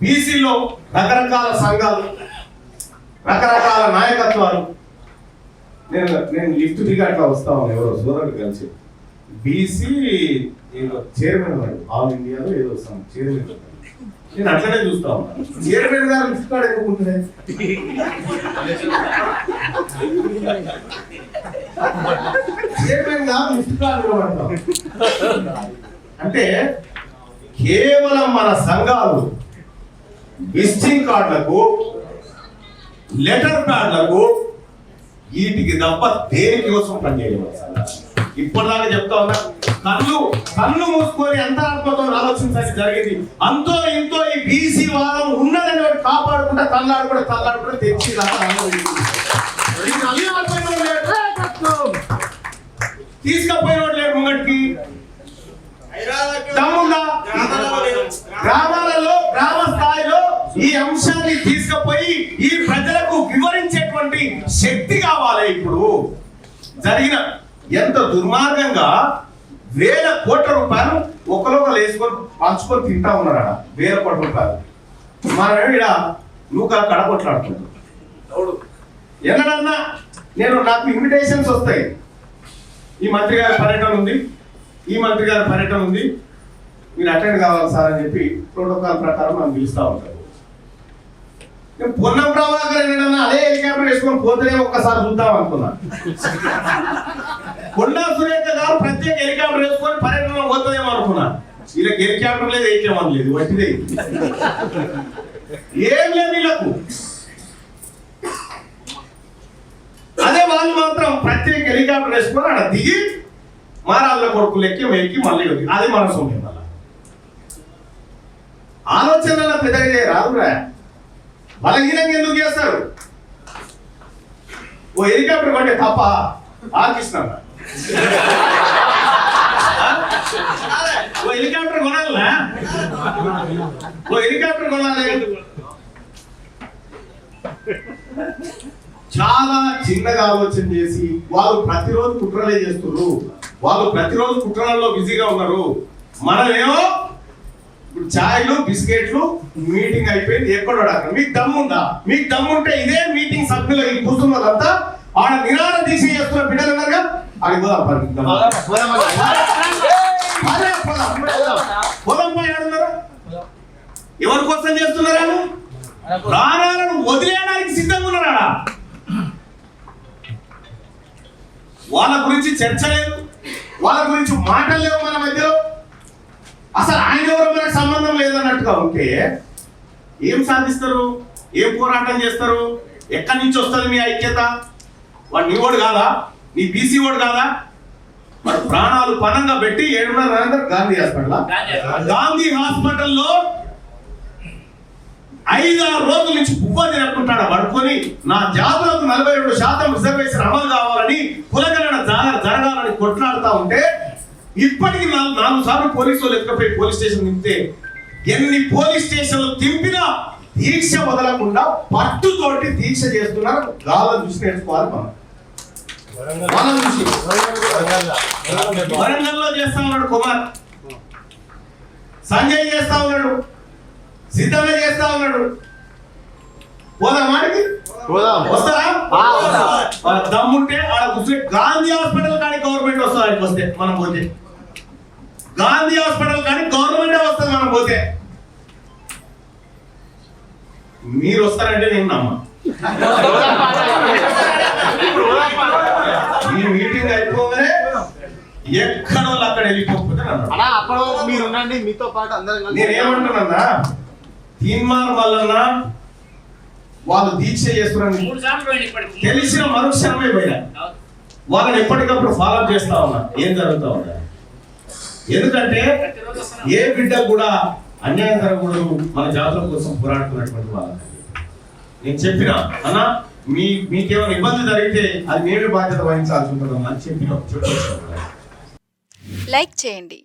బీసీలో రకరకాల సంఘాలు, రకరకాల నాయకత్వాలు. నేను లిఫ్ట్ దిగి అట్లా వస్తా ఉన్నాను, ఎవరో సోదరుడు కలిసి బీసీ చైర్మన్ వాడు, ఆల్ ఇండియాలో ఏదో చైర్మన్. నేను అట్లనే చూస్తా ఉన్నాను, చైర్మన్ గారు లిఫ్ట్ కార్డు ఎక్కుంటున్నాయి. చైర్మన్ గారు లిఫ్ట్ కార్డు ఇవ్వబడతాం అంటే కేవలం మన సంఘాలు విజిటింగ్ కార్డులకు, లెటర్ ప్యాడ్లకు, వీటికి తప్ప దేనికి కోసం పనిచేయలేదు. ఇప్పటిదాకా చెప్తా ఉన్నా, కళ్ళు మూసుకొని అంతరాత్మతో ఆలోచించాల్సి జరిగింది. అంతో ఇంతో ఈ బీసీ వాదం ఉన్నదని కాపాడుకుంటా తల్లాడుకుంటా తెచ్చి తీసుకపోయిన లేరు ముంగటికి. గ్రామాలలో, గ్రామ స్థాయిలో ఈ అంశాన్ని తీసుకుపోయి ఈ ప్రజలకు వివరించేటువంటి శక్తి కావాలి. ఇప్పుడు జరిగిన ఎంత దుర్మార్గంగా వేల కోట్ల రూపాయలు ఒకరొకరు వేసుకొని పంచుకొని తింటా ఉన్నారా, వేల కోట్ల రూపాయలు. మనం ఇక్కడ నువ్వు కడగొట్లాడుతున్నావు. ఎన్నడన్నా నాకు ఇన్విటేషన్స్ వస్తాయి, ఈ మంత్రి గారి పర్యటన ఉంది, ఈ మంత్రి గారి పర్యటన ఉంది, మీరు అటెండ్ కావాలి సార్ అని చెప్పి ప్రోటోకాల్ ప్రకారం మనం పిలుస్తూ ఉంటాం. పొన్నం ప్రభాకర్ ఏంటన్నా అదే హెలికాప్టర్ వేసుకొని పోతేనే ఒక్కసారి చూద్దాం అనుకున్నా. కొండా సురేఖ గారు ప్రత్యేక హెలికాప్టర్ వేసుకొని పర్యటన పోతుందేమో అనుకున్నా. వీళ్ళకి హెలికాప్టర్ లేదు, ఏకేమని లేదు, వట్టిదే ఏం లేదు వీళ్ళకు. అదే వాళ్ళు మాత్రం ప్రత్యేక హెలికాప్టర్ వేసుకొని అక్కడ దిగి మారాళ్ళ కొడుకులు ఎక్కి మళ్ళీ అది మనసు ఉంటుంది. మళ్ళా ఆలోచన పెద్దగా రాదురా, బలహీనంగా ఎందుకు చేస్తారు? ఓ హెలికాప్టర్ కొంటే తప్ప ఆర్కిష్ణ ఓ హెలికాప్టర్ కొనాలా? ఓ హెలికాప్టర్ కొనాలి. చాలా చిన్నగా ఆలోచన చేసి వాళ్ళు ప్రతిరోజు కుట్రలే చేస్తున్నారు, వాళ్ళు ప్రతిరోజు కుట్రలలో బిజీగా ఉన్నారు. మనమేమో ఇప్పుడు ఛాయ్లు బిస్కెట్లు మీటింగ్ అయిపోయింది, ఎక్కడో అక్కడ. మీకు దమ్ముందా? మీకు దమ్ముంటే ఇదే మీటింగ్ సభ్యులు ఈ కూర్చున్నదంతా ఆడ నిరాహార దీక్ష చేస్తున్న బిడ్డలు ఉన్నారుగా, అది పోదాంపై ఆడున్నారు. ఎవరి కోసం చేస్తున్నారా? ప్రాణాలను వదిలేయడానికి సిద్ధంగా ఉన్నారా? వాళ్ళ గురించి చర్చ లేదు, వాళ్ళ గురించి మాటలు లేవు మన మధ్యలో. అసలు ఆయన ఎవరో మనకు సంబంధం లేదన్నట్టుగా ఉంటే ఏం సాధిస్తారు? ఏం పోరాటం చేస్తారు? ఎక్కడి నుంచి వస్తుంది మీ ఐక్యత? వాడు నీ ఓడు కాదా? నీ బీసీ ఓడు కాదా? వాడు ప్రాణాలు పనంగా పెట్టి 7:30 గాంధీ హాస్పిటల్లో 5-6 రోజుల నుంచి బువ్వ తినకుంటాడు పడుకొని, నా జాతులకు 42% రిజర్వేషన్ అమలు కావాలని, కులగణన జరగాలని కొట్లాడుతూ ఉంటే ఇప్పటికి 4 సార్లు పోలీసులు ఎక్కకపోయి పోలీస్ స్టేషన్ తింటే, ఎన్ని పోలీస్ స్టేషన్లు తింపినా దీక్ష వదలకుండా పట్టుతోటి దీక్ష చేస్తున్నారు. గాలం చూసి నేర్చుకోవాలి మనం. వరంగల్లో చేస్తా ఉన్నాడు కుమార్, సంజయ్ చేస్తా ఉన్నాడు, సిద్ధమే చేస్తా ఉన్నాడు. పోదామాడికి వస్తారా? దమ్ముంటే ఆడ కూర్చొని గాంధీ హాస్పిటల్ కానీ గవర్నమెంట్ వస్తుంది. ఆయనకి వస్తే మనం పోతే గాంధీ హాస్పిటల్ కానీ గవర్నమెంటే వస్తుంది మనం పోతే. మీరు వస్తారంటే నేను నమ్మ. ఈ మీటింగ్ అయిపోగానే ఎక్కడో అక్కడ వెళ్ళిపోకపోతే మీతో పాటు నేనేమంటున్నా, తీన్మార్ వల్ల వాళ్ళు దీక్ష చేస్తున్నారని తెలిసిన మరుక్షణమే పోయినా వాళ్ళని ఎప్పటికప్పుడు ఫాలో చేస్తా ఉన్నా ఏం జరుగుతా ఉన్నా. ఎందుకంటే ఏ బిడ్డ కూడా అన్యాయం జరగకూడదు, మన జాతుల కోసం పోరాడుతున్నటువంటి వాళ్ళకి నేను చెప్పిన అన్న, మీకేమైనా ఇబ్బంది జరిగితే అది మేమే బాధ్యత వహించాల్సి ఉంటుందమ్మా అని చెప్పిన. లైక్ చేయండి,